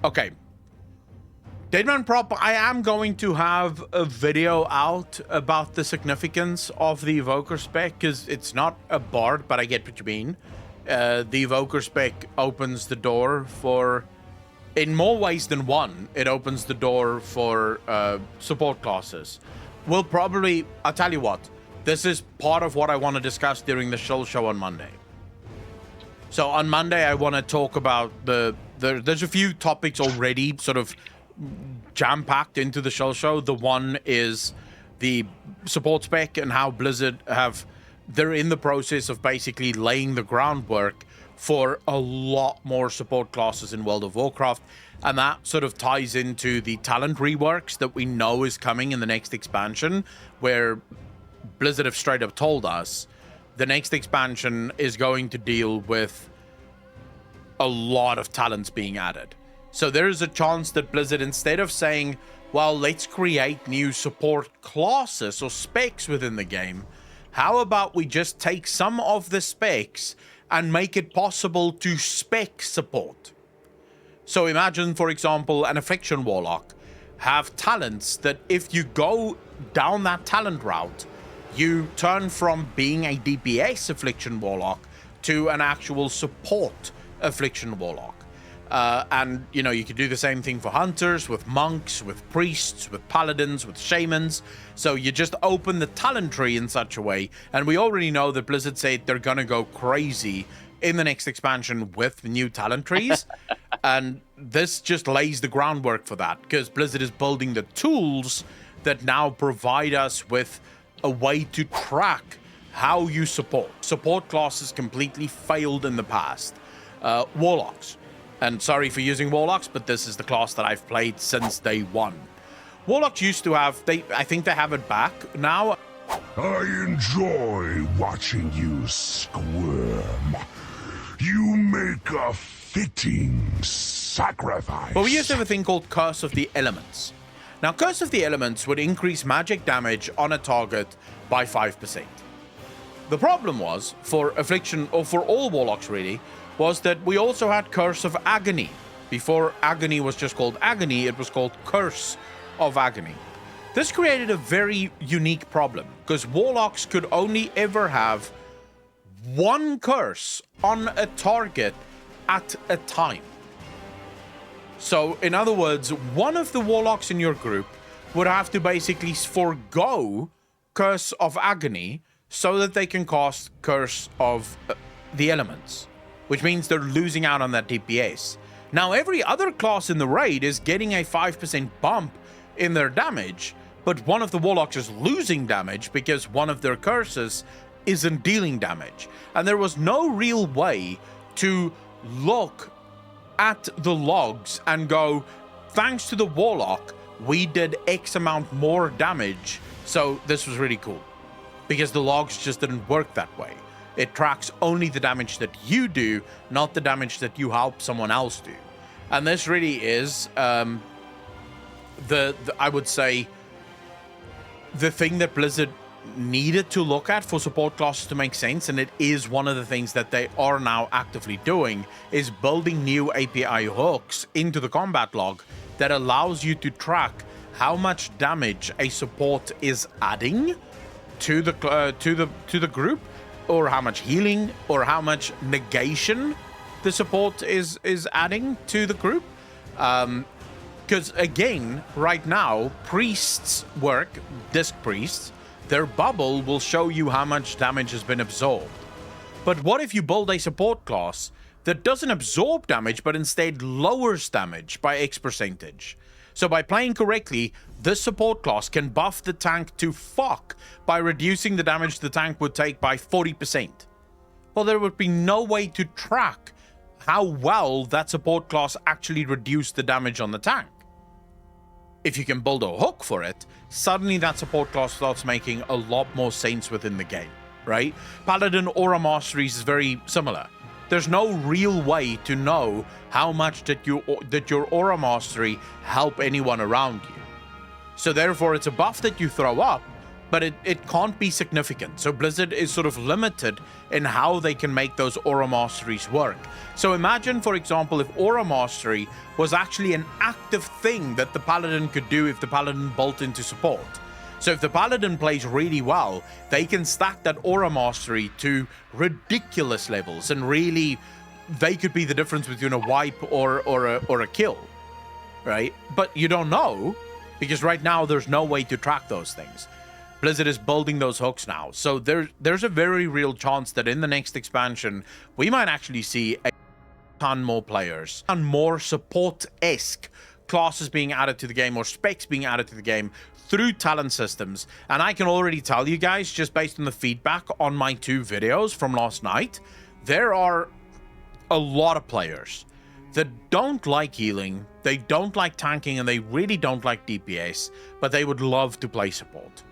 Okay. Deadman Prop, I am going to have a video out about the significance of the Evoker Spec, because it's not a bard, but I get what you mean. The Evoker Spec opens the door for, in more ways than one, it opens the door for support classes. We'll probably, I'll tell you what, this is part of what I want to discuss during the show on Monday. So on Monday, I want to talk about there's a few topics already sort of jam-packed into the show. The one is the support spec and how Blizzard they're in the process of basically laying the groundwork for a lot more support classes in World of Warcraft. And that sort of ties into the talent reworks that we know is coming in the next expansion, where Blizzard have straight up told us the next expansion is going to deal with a lot of talents being added. So there is a chance that Blizzard, instead of saying, well, let's create new support classes or specs within the game, how about we just take some of the specs and make it possible to spec support? So imagine, for example, an Affliction Warlock have talents that if you go down that talent route, you turn from being a DPS Affliction Warlock to an actual support Affliction Warlock. And, you know, you could do the same thing for hunters, with monks, with priests, with paladins, with shamans. So you just open the talent tree in such a way. And we already know that Blizzard said they're going to go crazy in the next expansion with new talent trees. And this just lays the groundwork for that, because Blizzard is building the tools that now provide us with a way to track how you support. Support classes completely failed in the past. Warlocks. And sorry for using Warlocks, but this is the class that I've played since day one. Warlocks used to have, I think they have it back now. I enjoy watching you squirm. You make a fitting sacrifice. But we used to have a thing called Curse of the Elements. Now, Curse of the Elements would increase magic damage on a target by 5%. The problem was, for Affliction, or for all Warlocks really, was that we also had Curse of Agony. Before Agony was just called Agony, it was called Curse of Agony. This created a very unique problem, because Warlocks could only ever have one curse on a target at a time. So, in other words, one of the Warlocks in your group would have to basically forgo Curse of Agony so that they can cast Curse of the Elements, which means they're losing out on that DPS. Now, every other class in the raid is getting a 5% bump in their damage, but one of the Warlocks is losing damage because one of their curses isn't dealing damage. And there was no real way to look at the logs and go, thanks to the Warlock, we did X amount more damage, so this was really cool. Because the logs just didn't work that way. It tracks only the damage that you do, not the damage that you help someone else do. And this really is, I would say, the thing that Blizzard needed to look at for support classes to make sense, and it is one of the things that they are now actively doing, is building new API hooks into the combat log that allows you to track how much damage a support is adding to the group, or how much healing, or how much negation the support is adding to the group. Because again, right now, priests work, disc priests, their bubble will show you how much damage has been absorbed. But what if you build a support class that doesn't absorb damage, but instead lowers damage by X percentage? So by playing correctly, this support class can buff the tank to fuck by reducing the damage the tank would take by 40%. Well, there would be no way to track how well that support class actually reduced the damage on the tank. If you can build a hook for it, suddenly that support class starts making a lot more sense within the game, right? Paladin Aura Mastery is very similar. There's no real way to know how much that your Aura Mastery help anyone around you. So therefore, it's a buff that you throw up, but it can't be significant. So Blizzard is sort of limited in how they can make those aura masteries work. So imagine, for example, if aura mastery was actually an active thing that the paladin could do if the paladin built into support. So if the paladin plays really well, they can stack that aura mastery to ridiculous levels, and really they could be the difference between a wipe or a kill, right? But you don't know, because right now there's no way to track those things. Blizzard is building those hooks now, so there's a very real chance that in the next expansion we might actually see a ton more players and more support-esque classes being added to the game, or specs being added to the game through talent systems. And I can already tell you guys, just based on the feedback on my 2 videos from last night, there are a lot of players that don't like healing, they don't like tanking, and they really don't like DPS, but they would love to play support.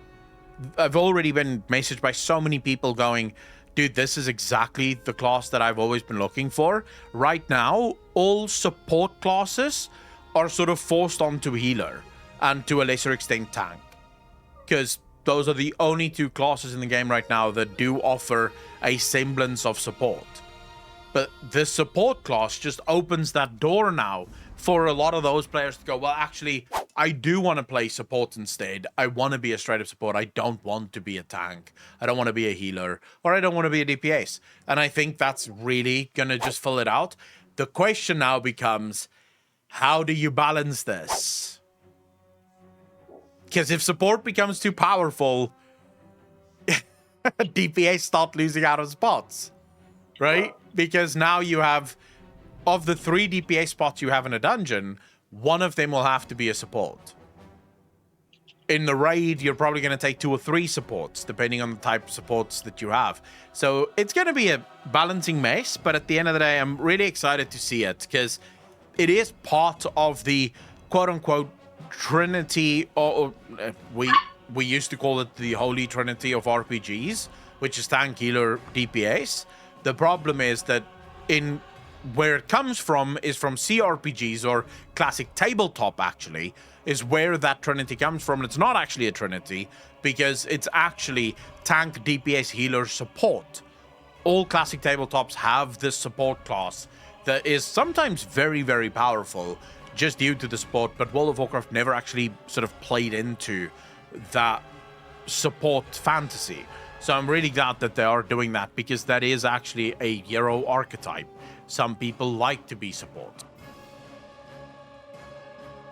I've already been messaged by so many people going, dude, this is exactly the class that I've always been looking for. Right now, all support classes are sort of forced onto healer, and to a lesser extent tank, because those are the only 2 classes in the game right now that do offer a semblance of support. But this support class just opens that door now for a lot of those players to go, well, actually, I do want to play support instead. I want to be a straight-up support. I don't want to be a tank. I don't want to be a healer, or I don't want to be a DPS. And I think that's really going to just fill it out. The question now becomes, how do you balance this? Because if support becomes too powerful, DPS start losing out of spots, right? Because now you have, of the 3 DPS spots you have in a dungeon, 1 of them will have to be a support. In the raid, you're probably going to take 2 or 3 supports, depending on the type of supports that you have. So it's going to be a balancing mess, but at the end of the day, I'm really excited to see it, because it is part of the quote-unquote Trinity, or we used to call it the Holy Trinity of RPGs, which is tank, healer, DPS. The problem is that in where it comes from is from CRPGs, or classic tabletop, actually, is where that Trinity comes from. It's not actually a Trinity, because it's actually tank, DPS, healer, support. All classic tabletops have this support class that is sometimes very, very powerful just due to the support, but World of Warcraft never actually sort of played into that support fantasy. So I'm really glad that they are doing that, because that is actually a hero archetype. Some people like to be support.